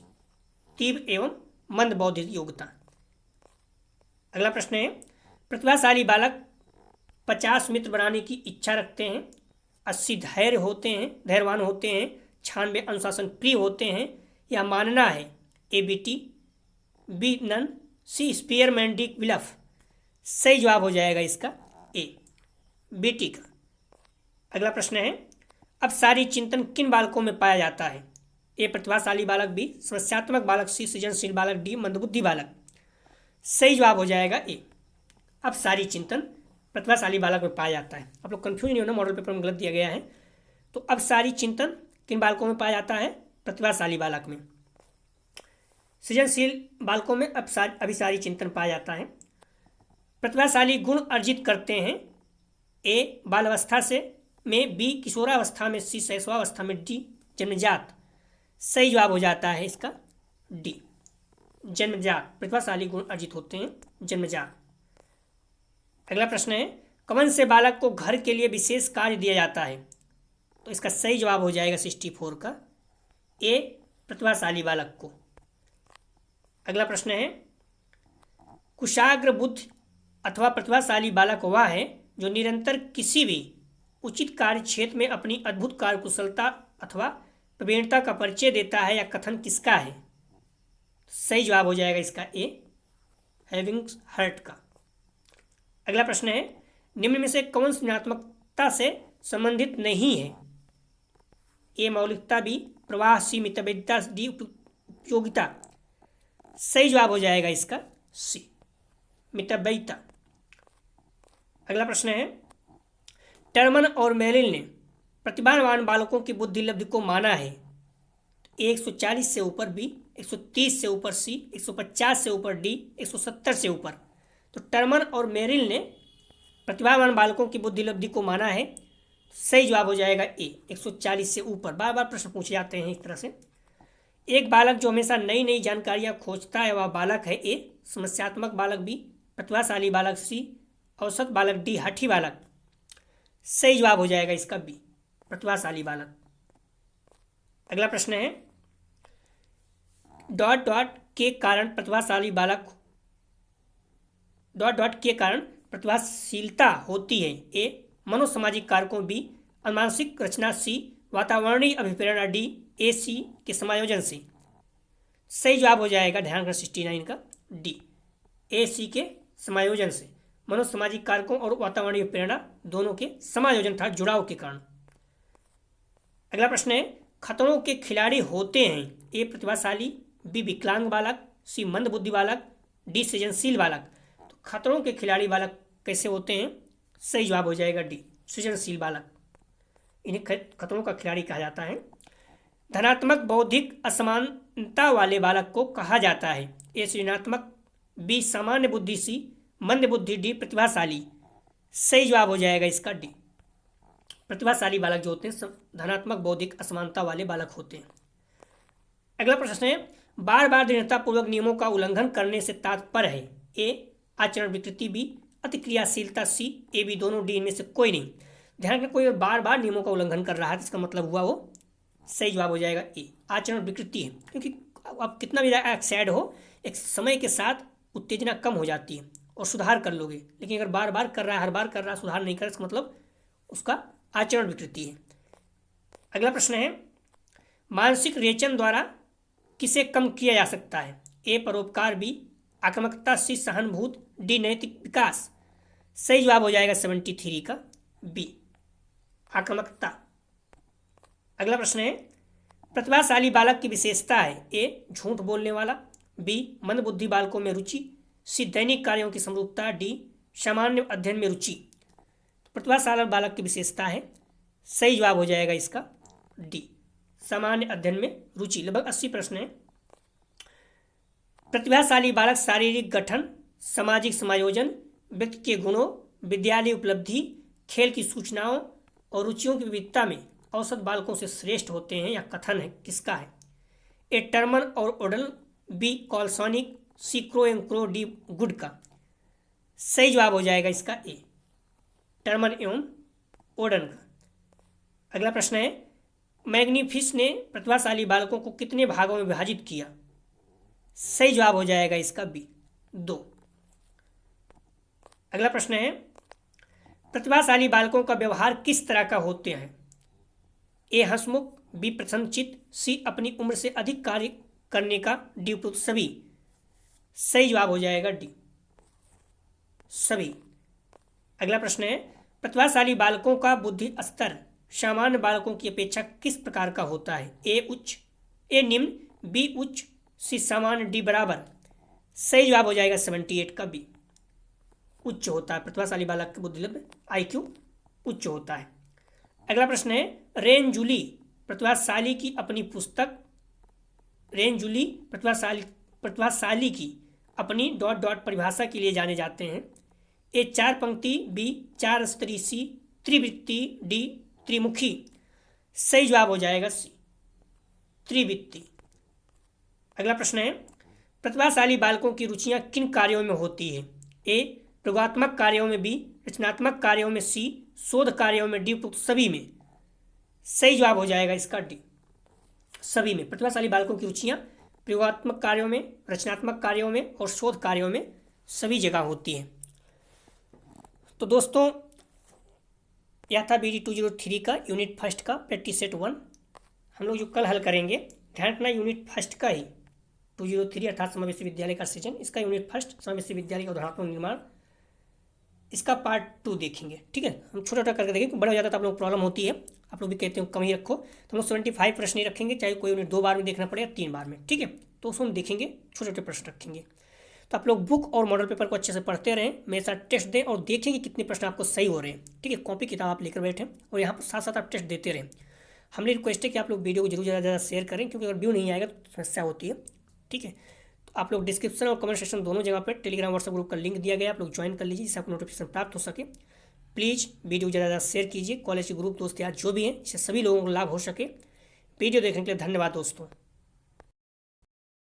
तीव्र एवं मंद बौद्धिक योग्यता। अगला प्रश्न है, प्रतिभाशाली बालक 50 मित्र बनाने की इच्छा रखते हैं, 80 धैर्यवान होते हैं, 96 अनुशासन प्रिय होते हैं, या मानना है A B T, B Nunn, C Spearman, D विलफ। सही जवाब हो जाएगा इसका ए, बी टी का। अगला प्रश्न है, अब सारी चिंतन किन बालकों में पाया जाता है? ए प्रतिभाशाली बालक, बी समस्यात्मक बालक, सी सृजनशील बालक, डी मंदबुद्धि बालक। सही जवाब हो जाएगा ए, अब सारी चिंतन प्रतिभाशाली बालक में पाया जाता है। आप लोग कंफ्यूज नहीं होना, मॉडल पेपर में गलत दिया गया है। तो अब सारी चिंतन किन बालकों में पाया जाता है? प्रतिभाशाली बालक में। सृजनशील बालकों में अभी सारी चिंतन पाया जाता है। प्रतिभाशाली गुण अर्जित करते हैं, ए बालावस्था से में, बी किशोरावस्था में, सी शैशवावस्था में, डी जन्मजात। सही जवाब हो जाता है इसका डी, जन्मजात। प्रतिभाशाली गुण अर्जित होते हैं जन्मजात। अगला प्रश्न है, कौन से बालक को घर के लिए विशेष कार्य दिया जाता है? तो इसका सही जवाब हो जाएगा 64 का ए, प्रतिभाशाली बालक को। अगला प्रश्न है, कुशाग्र बुद्धि अथवा प्रतिभाशाली बालक वह है जो निरंतर किसी भी उचित कार्य क्षेत्र में अपनी अद्भुत कार्यकुशलता अथवा प्रवीणता का परिचय देता है, या कथन किसका है? सही जवाब हो जाएगा इसका ए, हैविंग हर्ट का। अगला प्रश्न है, निम्न में से कौन सृजनात्मकता से संबंधित नहीं है? ए मौलिकता, बी प्रवाह, सी मितव्ययिता, डी उपयोगिता। सही जवाब हो जाएगा इसका सी, मितव्ययिता। अगला प्रश्न है, टर्मन और मेरिल ने प्रतिभावान बालकों की बुद्धि लब्धि को माना है। 140 से ऊपर बी, 130 से ऊपर सी, 150 से ऊपर डी, 170 से ऊपर। तो टर्मन और मेरिल ने प्रतिभावान बालकों की बुद्धि लब्धि को माना है। सही जवाब हो जाएगा ए, 140 से ऊपर। बार बार प्रश्न पूछे जाते हैं इस तरह से। एक बालक जो हमेशा नई नई जानकारियाँ खोजता है वह बालक है ए, समस्यात्मक बालक, बी प्रतिभाशाली बालक, सी औसत बालक, डी हठी बालक। सही जवाब हो जाएगा इसका बी, प्रतिभाशाली बालक। अगला प्रश्न है, डॉट डॉट के कारण प्रतिभाशाली बालक डॉट डॉट के कारण प्रतिभाशीलता होती है। ए मनोसामाजिक कारकों, बी अनुमानसिक रचना, सी वातावरणीय अभिप्रेरणा, डी ए सी के समायोजन से। सही जवाब हो जाएगा ध्यान रखना 69 का डी, ए सी के समायोजन से, मनोसामाजिक कारकों और वातावरणीय प्रेरणा दोनों के समायोजन था, जुड़ाव के कारण। अगला प्रश्न है, खतरों के खिलाड़ी होते हैं ए प्रतिभाशाली, बी विकलांग बालक, सी मंदबुद्धि बालक, डी सृजनशील बालक। तो खतरों के खिलाड़ी बालक कैसे होते हैं? सही जवाब हो जाएगा डी, सृजनशील बालक। इन्हें खतरों का खिलाड़ी कहा जाता है। धनात्मक बौद्धिक असमानता वाले बालक को कहा जाता है ए सृजनात्मक, बी सामान्य बुद्धि, सी मंद बुद्धि, डी प्रतिभाशाली। सही जवाब हो जाएगा इसका डी, प्रतिभाशाली बालक जो होते हैं धनात्मक बौद्धिक असमानता वाले बालक होते हैं। अगला प्रश्न है, बार बार दृढ़तापूर्वक नियमों का उल्लंघन करने से तात्पर्य है ए आचरण विकृति, बी अतिक्रियाशीलता, सी ए बी दोनों, डी इनमें से कोई नहीं। ध्यान रखें, कोई बार बार नियमों का उल्लंघन कर रहा है तो इसका मतलब हुआ वो सही जवाब हो जाएगा ए आचरण विकृति है, क्योंकि आप कितना भी एक्साइड हो एक समय के साथ उत्तेजना कम हो जाती है और सुधार कर लोगे, लेकिन अगर बार बार कर रहा है, हर बार कर रहा है, सुधार नहीं कर रहा, इसका मतलब उसका आचरण विकृति है। अगला प्रश्न है, मानसिक रेचन द्वारा किसे कम किया जा सकता है? ए परोपकार, बी आक्रामकता, सी सहानुभूति, डी नैतिक विकास। सही जवाब हो जाएगा 73 का बी आक्रामकता। अगला प्रश्न है, प्रतिभाशाली बालक की विशेषता है ए झूठ बोलने वाला, बी मंदबुद्धि बालकों में रुचि, सी दैनिक कार्यों की समरूपता, डी सामान्य अध्ययन में रुचि। प्रतिभाशाली बालक की विशेषता है, सही जवाब हो जाएगा इसका डी सामान्य अध्ययन में रुचि। लगभग 80 प्रश्न है। प्रतिभाशाली बालक शारीरिक गठन, सामाजिक समायोजन, व्यक्ति के गुणों, विद्यालय उपलब्धि, खेल की सूचनाओं और रुचियों की विविधता में औसत बालकों से श्रेष्ठ होते हैं, या कथन है किसका है? ए टर्मन और ओडल, बी कॉल्सॉनिक, C Crow and Crow, D Good का। सही जवाब हो जाएगा इसका ए टर्मन एवं ओडन का। अगला प्रश्न है, मैग्निफिस ने प्रतिभाशाली बालकों को कितने भागों में विभाजित किया? सही जवाब हो जाएगा इसका बी 2। अगला प्रश्न है, प्रतिभाशाली बालकों का व्यवहार किस तरह का होते हैं? ए हंसमुख, बी प्रसन्नचित्त, सी अपनी उम्र से अधिक कार्य करने का, डी उपयुक्त सभी। सही जवाब हो जाएगा डी सभी। अगला प्रश्न है, प्रतिभाशाली बालकों का बुद्धि स्तर सामान्य बालकों की अपेक्षा किस प्रकार का होता है? ए उच्च, ए निम्न, बी उच्च, सी सामान्य, डी बराबर। सही जवाब हो जाएगा 78 का बी उच्च होता है। प्रतिभाशाली बालक की बुद्धि IQ उच्च होता है। अगला प्रश्न है, रेन जूली प्रतिभाशाली की अपनी पुस्तक, रेन जूली प्रतिभाशाली की अपनी ... परिभाषा के लिए जाने जाते हैं। ए 4 पंक्ति, बी 4 स्तरीय, सी त्रिवृत्ति, डी त्रिमुखी। सही जवाब हो जाएगा सी त्रिवृत्ति। अगला प्रश्न है, प्रतिभाशाली बालकों की रुचियां किन कार्यों में होती है? ए प्रयोगात्मक कार्यों में, बी रचनात्मक कार्यों में, सी शोध कार्यों में, डी उपयुक्त सभी में। सही जवाब हो जाएगा इसका डी सभी में। प्रतिभाशाली बालकों की रुचियां प्रयोगात्मक कार्यों में, रचनात्मक कार्यों में और शोध कार्यों में सभी जगह होती हैं। तो दोस्तों, यह था BD 203 का यूनिट फर्स्ट का प्रैक्टिस सेट 1। हम लोग जो कल हल करेंगे, ध्यान रखना यूनिट फर्स्ट का ही 203 अर्थात समावेशी विद्यालय का सृजन, इसका यूनिट फर्स्ट समावेशी विद्यालय का उदाहरणात्मक निर्माण, इसका पार्ट 2 देखेंगे। ठीक है, हम छोटा छोटा करके देखेंगे, बड़ा हो जाता तो आप लोग प्रॉब्लम होती है, आप लोग भी कहते हो कम ही रखो, तो हम लोग 75 प्रश्न ही रखेंगे, चाहे कोई यूनिट 2 बार में देखना पड़े या 3 बार में। ठीक है, तो उसको हम देखेंगे, छोटे छोटे प्रश्न रखेंगे। तो आप लोग बुक और मॉडल पेपर को अच्छे से पढ़ते रहें, मेरे साथ टेस्ट दें और देखें कि कितने प्रश्न आपको सही हो रहे हैं। ठीक है, कॉपी किताब आप लेकर बैठें और यहाँ पर साथ साथ आप टेस्ट देते रहें। हमने रिक्वेस्ट है कि आप लोग वीडियो को जरूर ज़्यादा शेयर करें, क्योंकि अगर व्यू नहीं आएगा तो समस्या होती है। ठीक है, तो आप लोग डिस्क्रिप्शन और कमेंट सेक्शन दोनों जगह पर टेलीग्राम व्हाट्सएप ग्रुप का लिंक दिया गया, आप लोग ज्वाइन कर लीजिए, जिससे आपको नोटिफिकेशन प्राप्त हो सके। प्लीज़ वीडियो ज़्यादा शेयर कीजिए, कॉलेज के ग्रुप दोस्त यार जो भी हैं, इससे सभी लोगों को लाभ हो सके। वीडियो देखने के लिए धन्यवाद दोस्तों।